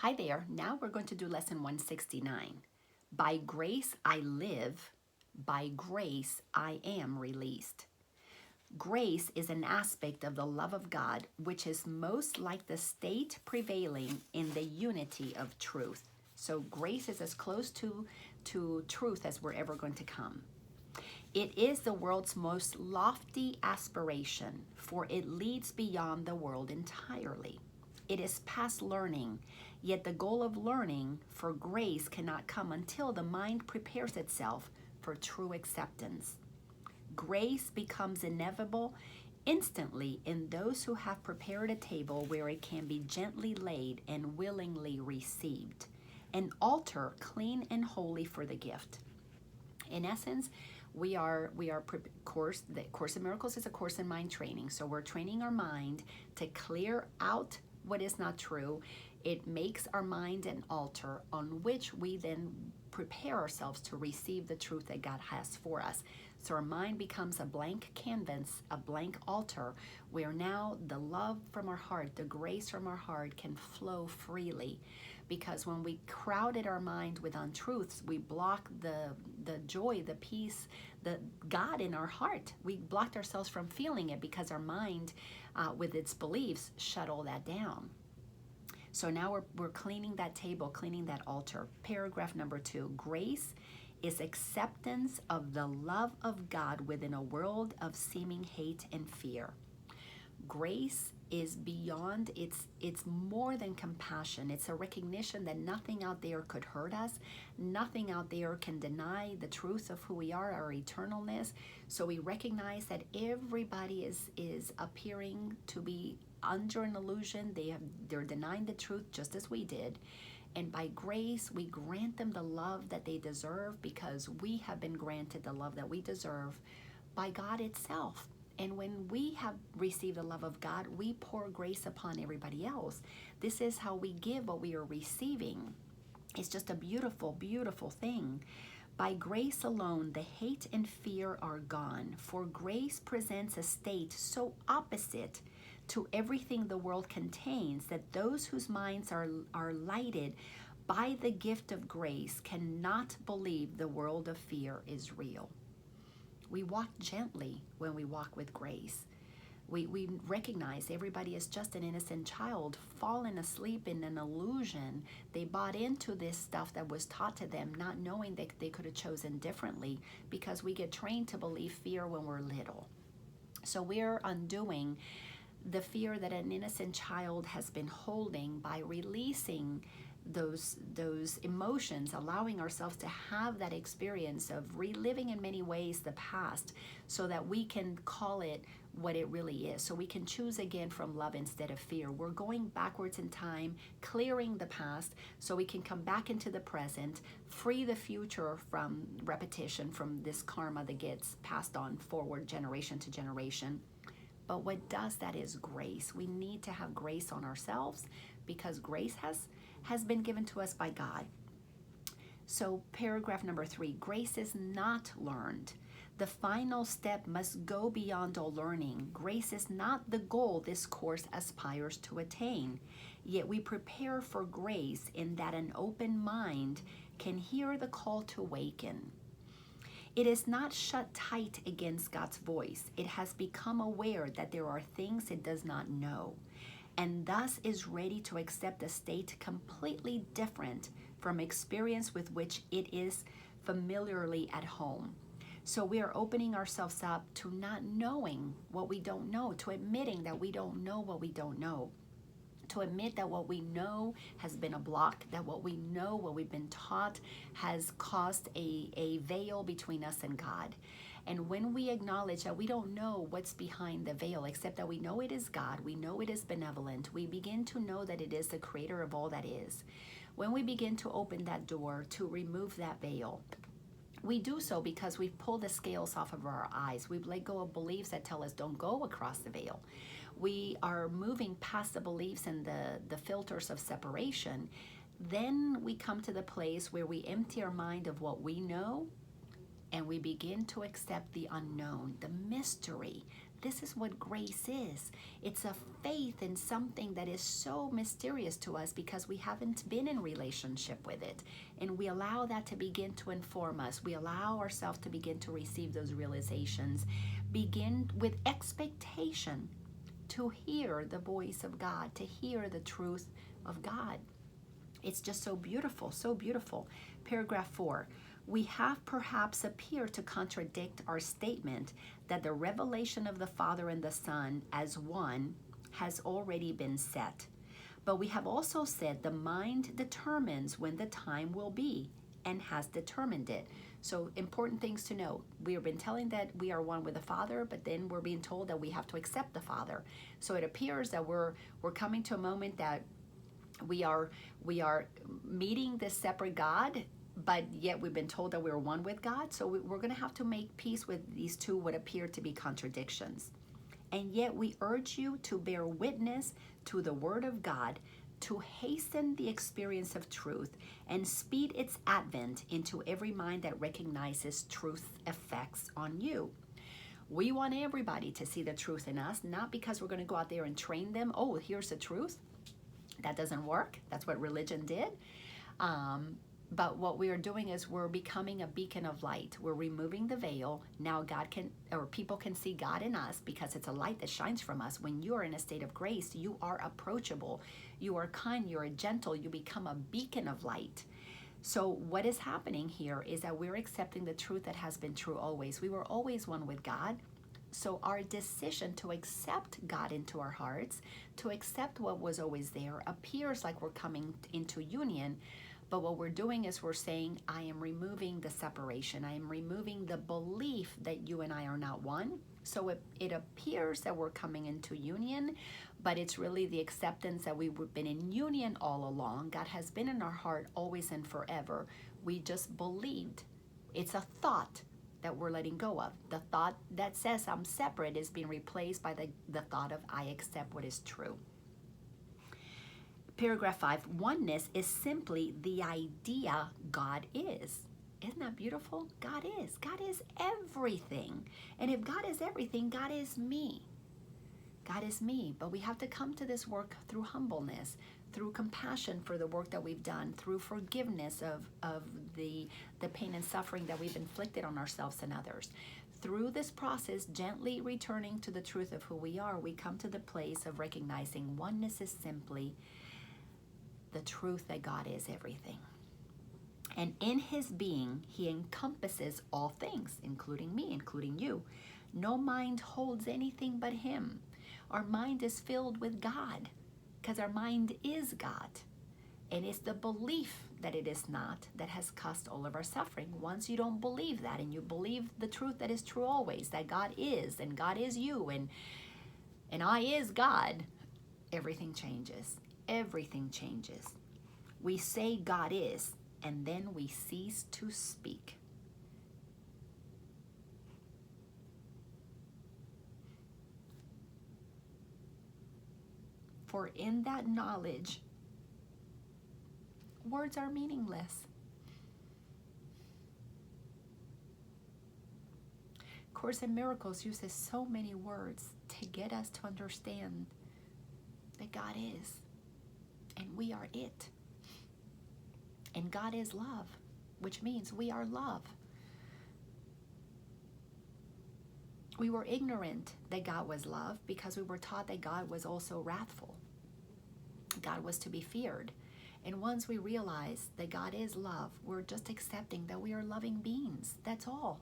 Hi there. Now we're going to do lesson 169. By grace I live, by grace I am released. Grace is an aspect of the love of God which is most like the state prevailing in the unity of truth. So grace is as close to truth as we're ever going to come. It is the world's most lofty aspiration, for it leads beyond the world entirely. It is past learning, yet the goal of learning for grace cannot come until the mind prepares itself for true acceptance. Grace becomes inevitable instantly in those who have prepared a table where it can be gently laid and willingly received, an altar clean and holy for the gift. In essence, the Course in Miracles is a course in mind training. So we're training our mind to clear out what is not true. It makes our mind an altar on which we then prepare ourselves to receive the truth that God has for us. So our mind becomes a blank canvas, a blank altar, where now the love from our heart, the grace from our heart can flow freely. Because when we crowded our mind with untruths, we block the joy, the peace, the God in our heart. We blocked ourselves from feeling it because our mind, with its beliefs, shut all that down. So now we're cleaning that table, cleaning that altar. Paragraph number 2, grace is acceptance of the love of God within a world of seeming hate and fear. Grace is beyond, it's more than compassion. It's a recognition that nothing out there could hurt us. Nothing out there can deny the truth of who we are, our eternalness. So we recognize that everybody is appearing to be under an illusion. They're denying the truth just as we did. And by grace, we grant them the love that they deserve, because we have been granted the love that we deserve by God itself. And when we have received the love of God, we pour grace upon everybody else. This is how we give what we are receiving. It's just a beautiful, beautiful thing. By grace alone, the hate and fear are gone, for grace presents a state so opposite to everything the world contains that those whose minds are lighted by the gift of grace cannot believe the world of fear is real. We walk gently when we walk with grace. We recognize everybody is just an innocent child fallen asleep in an illusion. They bought into this stuff that was taught to them, not knowing that they could have chosen differently, because we get trained to believe fear when we're little. So we're undoing the fear that an innocent child has been holding by releasing those emotions, allowing ourselves to have that experience of reliving in many ways the past, so that we can call it what it really is. So we can choose again from love instead of fear. We're going backwards in time, clearing the past so we can come back into the present, free the future from repetition, from this karma that gets passed on forward generation to generation. But what does that is grace. We need to have grace on ourselves, because grace has been given to us by God. So paragraph number 3, grace is not learned. The final step must go beyond all learning. Grace is not the goal this course aspires to attain. Yet we prepare for grace in that an open mind can hear the call to awaken. It is not shut tight against God's voice. It has become aware that there are things it does not know, and thus is ready to accept a state completely different from experience with which it is familiarly at home. So we are opening ourselves up to not knowing what we don't know, to admitting that we don't know what we don't know, to admit that what we know has been a block, that what we know, what we've been taught, has caused a veil between us and God. And when we acknowledge that we don't know what's behind the veil, except that we know it is God, we know it is benevolent, we begin to know that it is the creator of all that is. When we begin to open that door to remove that veil, we do so because we've pulled the scales off of our eyes. We've let go of beliefs that tell us don't go across the veil. We are moving past the beliefs and the filters of separation. Then we come to the place where we empty our mind of what we know, and we begin to accept the unknown, the mystery, This is what grace is. It's a faith in something that is so mysterious to us because we haven't been in relationship with it. And we allow that to begin to inform us. We allow ourselves to begin to receive those realizations. Begin with expectation to hear the voice of God, to hear the truth of God. It's just so beautiful, so beautiful. Paragraph 4. We have perhaps appeared to contradict our statement that the revelation of the Father and the Son as one has already been set. But we have also said the mind determines when the time will be and has determined it. So important things to know. We have been telling that we are one with the Father, but then we're being told that we have to accept the Father. So it appears that we're coming to a moment that we are meeting this separate God, but yet we've been told that we're one with God. So we're going to have to make peace with these two what appear to be contradictions. And yet we urge you to bear witness to the Word of God, to hasten the experience of truth and speed its advent into every mind that recognizes truth effects on you. We want everybody to see the truth in us, not because we're going to go out there and train them. Oh, here's the truth. That doesn't work. That's what religion did. But what we are doing is we're becoming a beacon of light. We're removing the veil. Now God can, or people can see God in us because it's a light that shines from us. When you are in a state of grace, you are approachable. You are kind. You are gentle. You become a beacon of light. So what is happening here is that we're accepting the truth that has been true always. We were always one with God. So our decision to accept God into our hearts, to accept what was always there, appears like we're coming into union. But what we're doing is we're saying, I am removing the separation. I am removing the belief that you and I are not one. So it appears that we're coming into union, but it's really the acceptance that we've been in union all along. God has been in our heart always and forever. We just believed. It's a thought that we're letting go of. The thought that says I'm separate is being replaced by the thought of I accept what is true. Paragraph 5, oneness is simply the idea God is. Isn't that beautiful? God is. God is everything. And if God is everything, God is me. God is me. But we have to come to this work through humbleness, through compassion for the work that we've done, through forgiveness of the pain and suffering that we've inflicted on ourselves and others. Through this process, gently returning to the truth of who we are, we come to the place of recognizing oneness is simply the truth that God is everything. And in his being, he encompasses all things, including me, including you. No mind holds anything but him. Our mind is filled with God because our mind is God. And it's the belief that it is not that has caused all of our suffering. Once you don't believe that and you believe the truth that is true always, that God is and God is you and I is God, everything changes. Everything changes. We say God is, and then we cease to speak. For in that knowledge, words are meaningless. Course in Miracles uses so many words to get us to understand that God is. And we are it. And God is love, which means we are love. We were ignorant that God was love because we were taught that God was also wrathful. God was to be feared. And once we realize that God is love, we're just accepting that we are loving beings. That's all.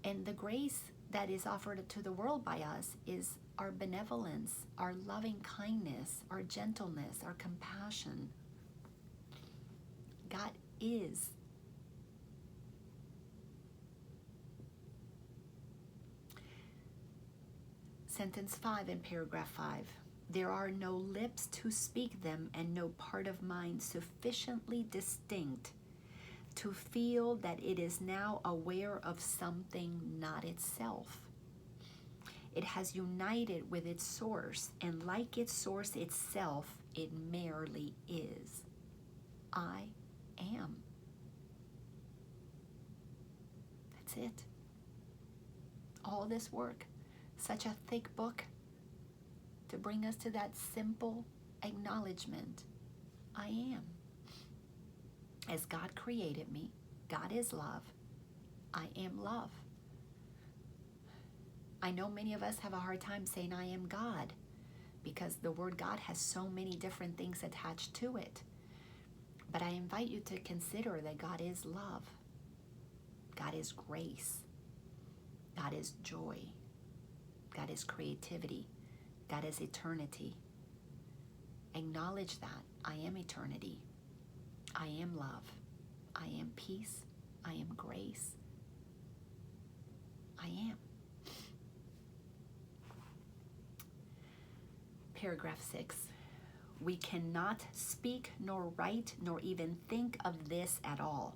And the grace that is offered to the world by us is our benevolence, our loving kindness, our gentleness, our compassion. God is. Sentence 5 in paragraph 5. There are no lips to speak them and no part of mind sufficiently distinct to feel that it is now aware of something not itself. It has united with its source, and like its source itself, it merely is. I am. That's it. All this work Such a thick book to bring us to that simple acknowledgement. I am. As God created me, God is love. I am love. I know many of us have a hard time saying I am God because the word God has so many different things attached to it. But I invite you to consider that God is love. God is grace. God is joy. God is creativity. God is eternity. Acknowledge that I am eternity. I am love. I am peace. I am grace. I am. Paragraph 6. We cannot speak nor write nor even think of this at all.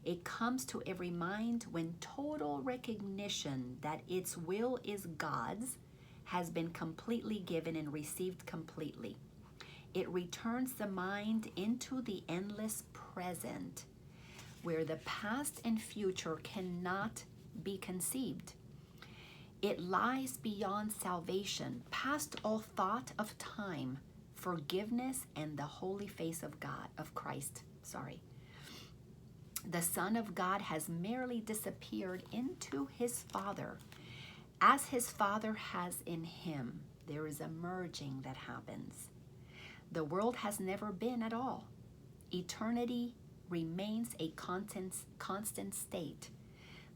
It comes to every mind when total recognition that its will is God's has been completely given and received completely. It returns the mind into the endless present, where the past and future cannot be conceived. It lies beyond salvation, past all thought of time, forgiveness, and the holy face of God, of Christ. The Son of God has merely disappeared into his Father. As his Father has in him, there is a merging that happens. The world has never been at all. Eternity remains a constant state.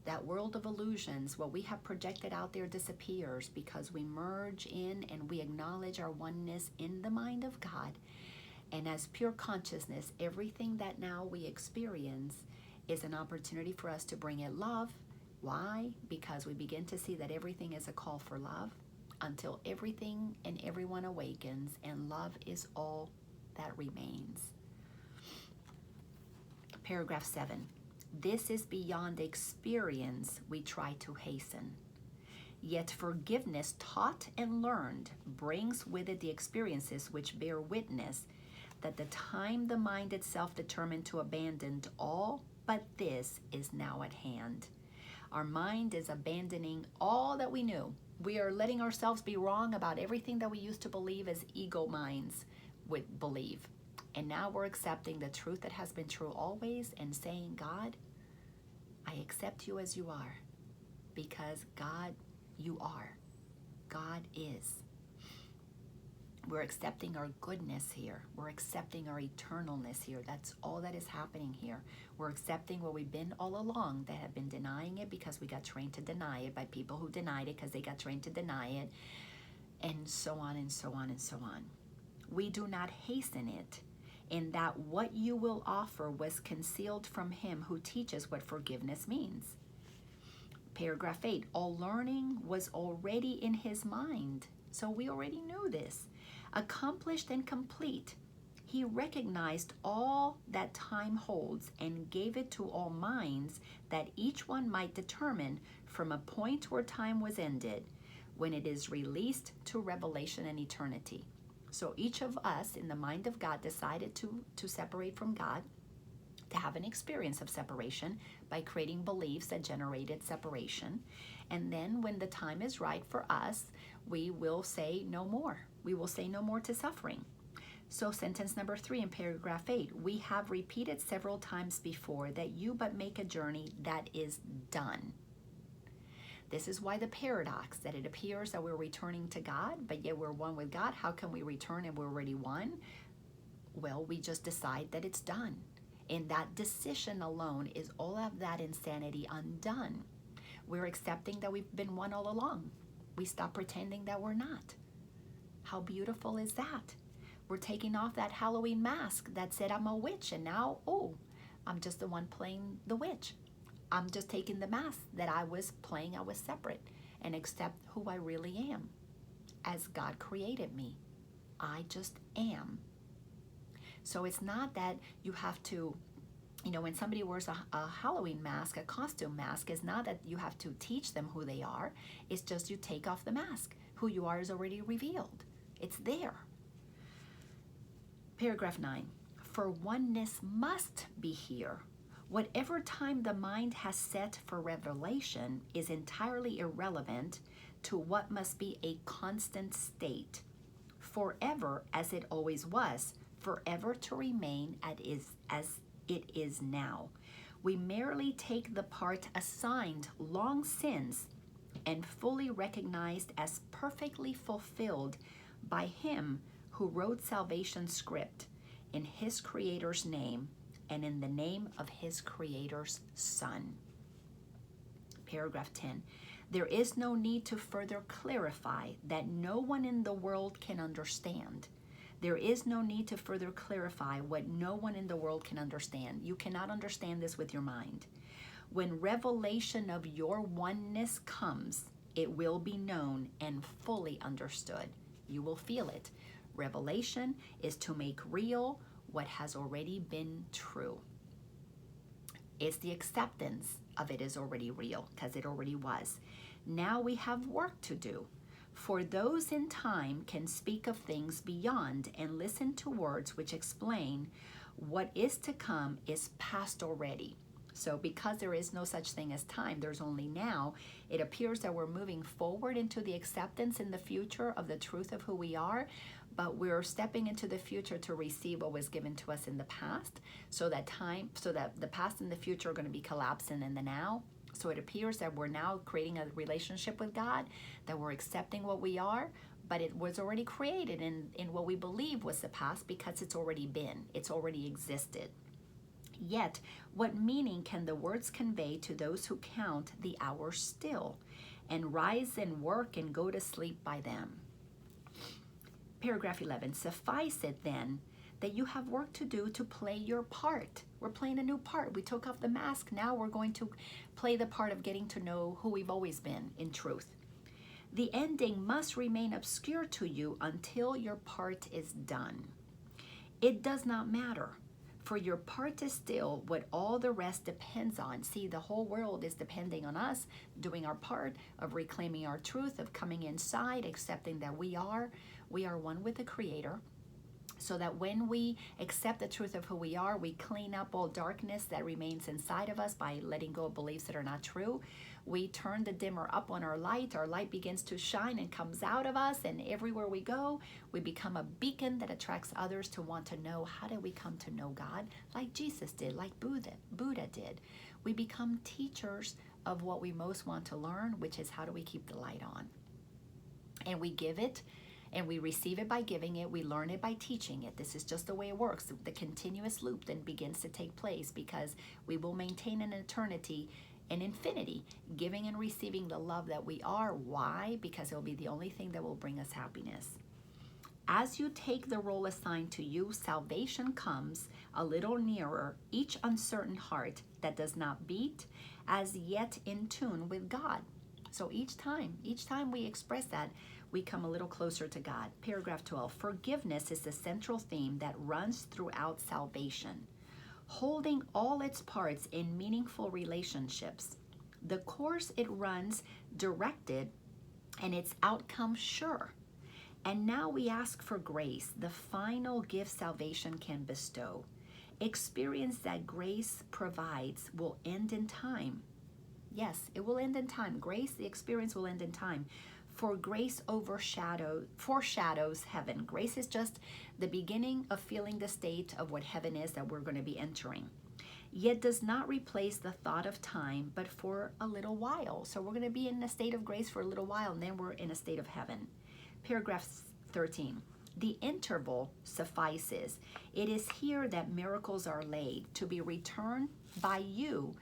That world of illusions, what we have projected out there, disappears because we merge in and we acknowledge our oneness in the mind of God. And as pure consciousness, everything that now we experience is an opportunity for us to bring it love. Why? Because we begin to see that everything is a call for love until everything and everyone awakens, and love is all that remains. Paragraph 7. This is beyond experience we try to hasten. Yet forgiveness taught and learned brings with it the experiences which bear witness that the time the mind itself determined to abandon all but this is now at hand. Our mind is abandoning all that we knew. We are letting ourselves be wrong about everything that we used to believe as ego minds would believe. And now we're accepting the truth that has been true always and saying, God, I accept you as you are, because God, you are. God is. We're accepting our goodness here. We're accepting our eternalness here. That's all that is happening here. We're accepting what we've been all along, that have been denying it because we got trained to deny it by people who denied it because they got trained to deny it, and so on and so on and so on. We do not hasten it, in that what you will offer was concealed from him who teaches what forgiveness means. Paragraph 8, all learning was already in his mind. So we already knew this. Accomplished and complete. He recognized all that time holds and gave it to all minds, that each one might determine from a point where time was ended, when it is released to revelation and eternity. So each of us in the mind of God decided to separate from God, to have an experience of separation by creating beliefs that generated separation. And then when the time is right for us, we will say no more. We will say no more to suffering. So sentence number 3 in paragraph 8, we have repeated several times before that you but make a journey that is done. This is why the paradox, that it appears that we're returning to God, but yet we're one with God. How can we return and we're already one? Well, we just decide that it's done. And that decision alone is all of that insanity undone. We're accepting that we've been one all along. We stop pretending that we're not. How beautiful is that? We're taking off that Halloween mask that said I'm a witch, and now, oh, I'm just the one playing the witch. I'm just taking the mask that I was playing. I was separate, and accept who I really am as God created me. I just am. So it's not that you have to, when somebody wears a Halloween mask, a costume mask, it's not that you have to teach them who they are. It's just you take off the mask. Who you are is already revealed. It's there. Paragraph 9. For oneness must be here, Whatever time the mind has set for revelation is entirely irrelevant to what must be a constant state, forever as it always was, forever to remain as it is now. We merely take the part assigned long since and fully recognized as perfectly fulfilled by Him who wrote salvation's script in His Creator's name and in the name of His Creator's Son. Paragraph 10. There is no need to further clarify that no one in the world can understand. There is no need to further clarify what no one in the world can understand. You cannot understand this with your mind. When revelation of your oneness comes, it will be known and fully understood. You will feel it. Revelation is to make real what has already been true. It's the acceptance of it is already real because it already was. Now we have work to do. For those in time can speak of things beyond and listen to words which explain what is to come is past already. So because there is no such thing as time, there's only now, it appears that we're moving forward into the acceptance in the future of the truth of who we are, but we're stepping into the future to receive what was given to us in the past, so that the past and the future are going to be collapsing in the now. So it appears that we're now creating a relationship with God, that we're accepting what we are, but it was already created in what we believe was the past because it's already been, it's already existed. Yet, what meaning can the words convey to those who count the hours still and rise and work and go to sleep by them? Paragraph 11, suffice it then that you have work to do to play your part. We're playing a new part. We took off the mask. Now we're going to play the part of getting to know who we've always been in truth. The ending must remain obscure to you until your part is done. It does not matter, for your part is still what all the rest depends on. See, the whole world is depending on us doing our part of reclaiming our truth, of coming inside, accepting that we are one with the Creator, so that when we accept the truth of who we are, we clean up all darkness that remains inside of us by letting go of beliefs that are not true. We turn the dimmer up on our light begins to shine and comes out of us, and everywhere we go, we become a beacon that attracts others to want to know, how did we come to know God? Like Jesus did, like Buddha did. We become teachers of what we most want to learn, which is how do we keep the light on? And we give it, and we receive it by giving it, we learn it by teaching it. This is just the way it works. The continuous loop then begins to take place because we will maintain an eternity, an infinity, giving and receiving the love that we are. Why? Because it will be the only thing that will bring us happiness. As you take the role assigned to you, salvation comes a little nearer each uncertain heart that does not beat as yet in tune with God. So each time we express that, we come a little closer to God. Paragraph 12, forgiveness is the central theme that runs throughout salvation, holding all its parts in meaningful relationships. The course it runs directed and its outcome sure. And now we ask for grace, the final gift salvation can bestow. Experience that grace provides will end in time. Yes, it will end in time. Grace, the experience will end in time. For grace foreshadows heaven. Grace is just the beginning of feeling the state of what heaven is that we're going to be entering. Yet does not replace the thought of time, but for a little while. So we're going to be in a state of grace for a little while, and then we're in a state of heaven. Paragraph 13. The interval suffices. It is here that miracles are laid, to be returned by you,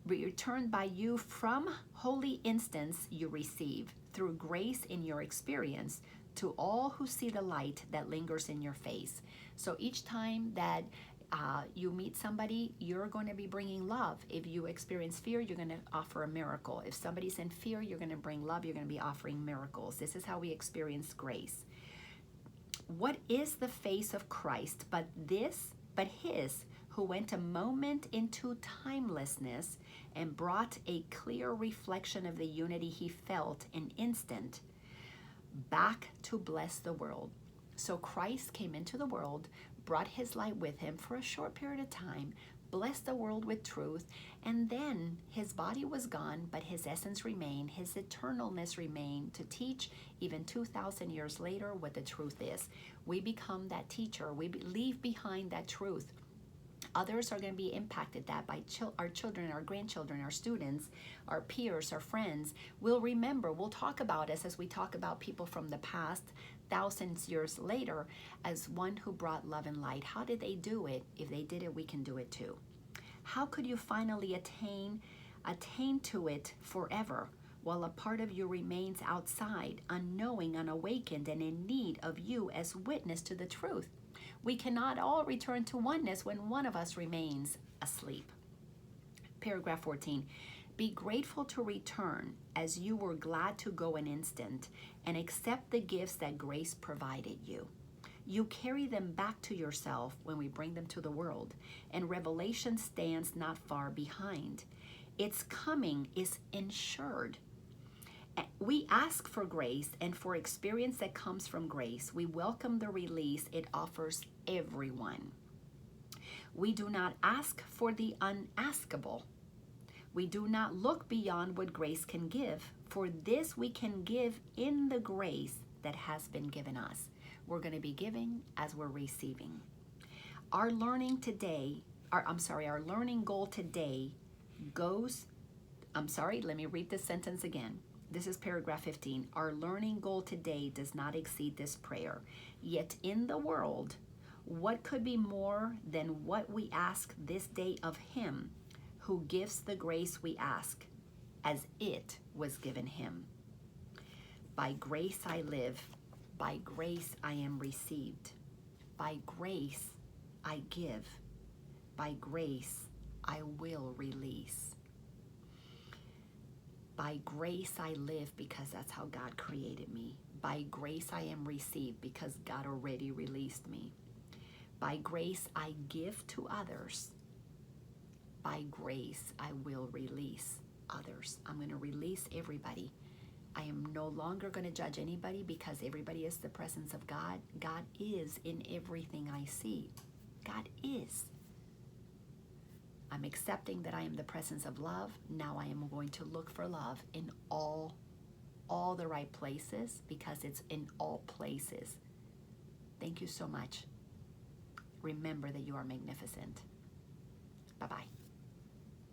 returned by you from holy instance you receive through grace in your experience to all who see the light that lingers in your face. So each time that you meet somebody, you're going to be bringing love. If you experience fear, you're going to offer a miracle. If somebody's in fear, you're going to bring love. You're going to be offering miracles. This is how we experience grace. What is the face of Christ but his who went a moment into timelessness and brought a clear reflection of the unity he felt an instant back to bless the world. So Christ came into the world, brought his light with him for a short period of time, blessed the world with truth, and then his body was gone, but his essence remained, his eternalness remained to teach even 2,000 years later what the truth is. We become that teacher. We leave behind that truth. Others are going to be impacted that by our children, our grandchildren, our students, our peers, our friends. We'll remember, we'll talk about us as we talk about people from the past, thousands of years later, as one who brought love and light. How did they do it? If they did it, we can do it too. How could you finally attain to it forever while a part of you remains outside, unknowing, unawakened, and in need of you as witness to the truth? We cannot all return to oneness when one of us remains asleep. Paragraph 14. Be grateful to return as you were glad to go an instant, and accept the gifts that grace provided you. You carry them back to yourself when we bring them to the world, and revelation stands not far behind. Its coming is ensured. We ask for grace and for experience that comes from grace. We welcome the release it offers everyone. We do not ask for the unaskable. We do not look beyond what grace can give. For this we can give in the grace that has been given us. We're going to be giving as we're receiving. Our learning goal today goes, let me read this sentence again. This is paragraph 15. Our learning goal today does not exceed this prayer. Yet in the world, what could be more than what we ask this day of him who gives the grace we ask, as it was given him? By grace I live. By grace I am received. By grace I give. By grace I will release. By grace I live because that's how God created me. By grace I am received because God already released me. By grace I give to others. By grace I will release others. I'm going to release everybody. I am no longer going to judge anybody because everybody is the presence of God. God is in everything I see. God is. I'm accepting that I am the presence of love. Now I am going to look for love in all the right places because it's in all places. Thank you so much. Remember that you are magnificent. Bye-bye.